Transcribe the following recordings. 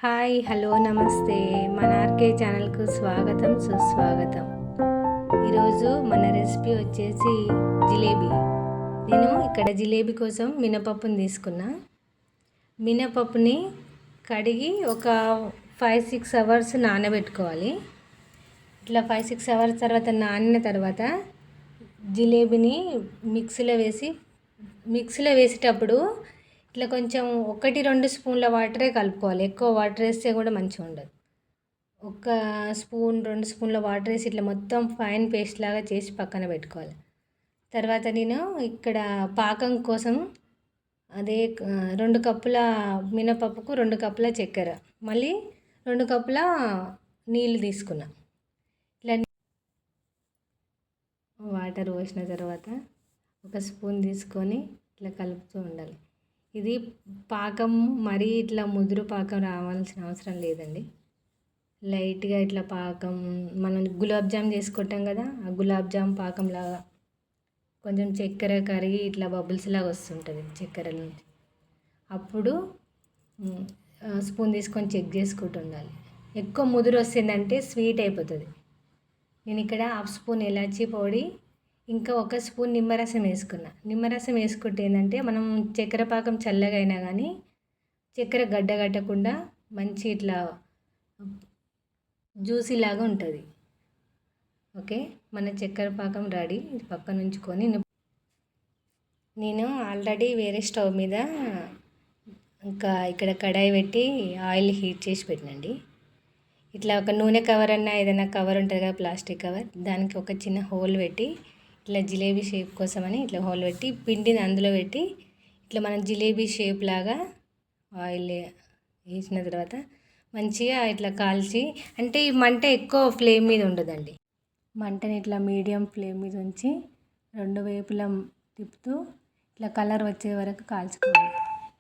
Hi hello నమస్తే మన RK ఛానల్కు స్వాగతం సుస్వాగతం. ఈరోజు మన రెసిపీ వచ్చేసి జిలేబీ. నేను ఇక్కడ జిలేబీ కోసం మినపప్పుని తీసుకున్నా. మినపప్పుని కడిగి ఒక 5-6 అవర్స్ నానబెట్టుకోవాలి. ఇట్లా 5-6 అవర్స్ తర్వాత నానిన తర్వాత జిలేబీని మిక్సీలో వేసేటప్పుడు ఇట్లా కొంచెం 1-2 స్పూన్ల వాటరే కలుపుకోవాలి. ఎక్కువ వాటర్ వేస్తే కూడా మంచిగా ఉండదు. 1-2 స్పూన్ల వాటర్ వేసి ఇట్లా మొత్తం ఫైన్ పేస్ట్ లాగా చేసి పక్కన పెట్టుకోవాలి. తర్వాత నేను ఇక్కడ పాకం కోసం 2 కప్పుల మినపప్పుకు 2 కప్పుల చక్కెర, మళ్ళీ 2 కప్పుల నీళ్ళు తీసుకున్నా. ఇట్లా వాటర్ పోసిన తర్వాత ఒక స్పూన్ తీసుకొని ఇట్లా కలుపుతూ ఉండాలి. ఇది పాకం మరీ ఇట్లా ముదురు పాకం రావాల్సిన అవసరం లేదండి. లైట్గా ఇట్లా పాకం మనం గులాబ్ జామ్ చేసుకుంటాం కదా, ఆ గులాబ్ జామ్ పాకంలాగా కొంచెం చక్కెర కరిగి ఇట్లా బబుల్స్ లాగా వస్తుంటుంది చక్కెర నుంచి. అప్పుడు స్పూన్ తీసుకొని చెక్ చేసుకుంటూ ఉండాలి. ఎక్కువ ముదురు వస్తుందంటే స్వీట్ అయిపోతుంది. నేను ఇక్కడ 1/2 స్పూన్ ఇలాచీ పొడి, ఇంకా 1 స్పూన్ నిమ్మరసం వేసుకున్నా. నిమ్మరసం వేసుకుంటే ఏంటంటే మనం చక్కెర పాకం చల్లగా అయినా కానీ చక్కెర గడ్డ కట్టకుండా మంచి ఇట్లా జ్యూసీ లాగా ఉంటుంది. ఓకే, మన చక్కెర పాకం రెడీ. ఇది పక్కన ఉంచుకొని నేను ఆల్రెడీ వేరే స్టవ్ మీద ఇంకా ఇక్కడ కడాయి పెట్టి ఆయిల్ హీట్ చేసి పెట్టినండి. ఇట్లా ఒక నూనె కవర్ అన్నా ఏదైనా కవర్ ఉంటుంది కదా, ప్లాస్టిక్ కవర్, దానికి ఒక చిన్న హోల్ పెట్టి ఇట్లా జిలేబీ షేప్ కోసమని ఇట్లా హోల్ పెట్టి పిండిని అందులో పెట్టి ఇట్లా మనం జిలేబీ షేప్ లాగా ఆయిల్ వేసిన తర్వాత మంచిగా ఇట్లా కాల్చి, అంటే ఈ మంట ఎక్కువ ఫ్లేమ్ మీద ఉండదండి. మంటని ఇట్లా మీడియం ఫ్లేమ్ మీద ఉంచి 2 వైపులా తిప్పుతూ ఇట్లా కలర్ వచ్చే వరకు కాల్చుకోవాలి.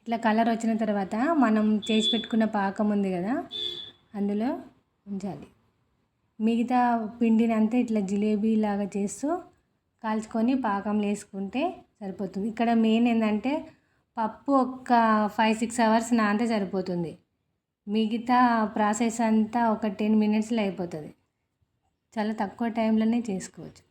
ఇట్లా కలర్ వచ్చిన తర్వాత మనం చేసి పెట్టుకున్న పాకం ఉంది కదా, అందులో ఉంచాలి. మిగతా పిండిని అంతా ఇట్లా జిలేబీ లాగా చేస్తూ కాల్చుకొని పాకంలో వేసుకుంటే సరిపోతుంది. ఇక్కడ మెయిన్ ఏంటంటే పప్పు ఒక 5-6 అవర్స్ నానితే సరిపోతుంది. మిగతా ప్రాసెస్ అంతా ఒక 10 మినిట్స్లో అయిపోతుంది. చాలా తక్కువ టైంలోనే చేసుకోవచ్చు.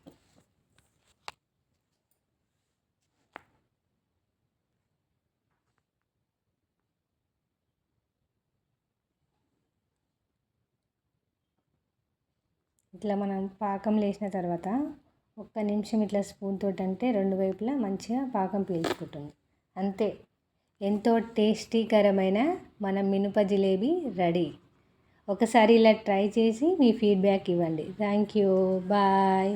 ఇట్లా మనం పాకంలో వేసిన తర్వాత 1 నిమిషం ఇట్లా స్పూన్ తోటి అంటే 2 వైపులా మంచిగా పాకం పీల్చుకుంటుంది. అంతే, ఎంతో టేస్టీకరమైన మన మినప జిలేబీ రెడీ. ఒకసారి ఇలా ట్రై చేసి మీ ఫీడ్బ్యాక్ ఇవ్వండి. Thank you, bye.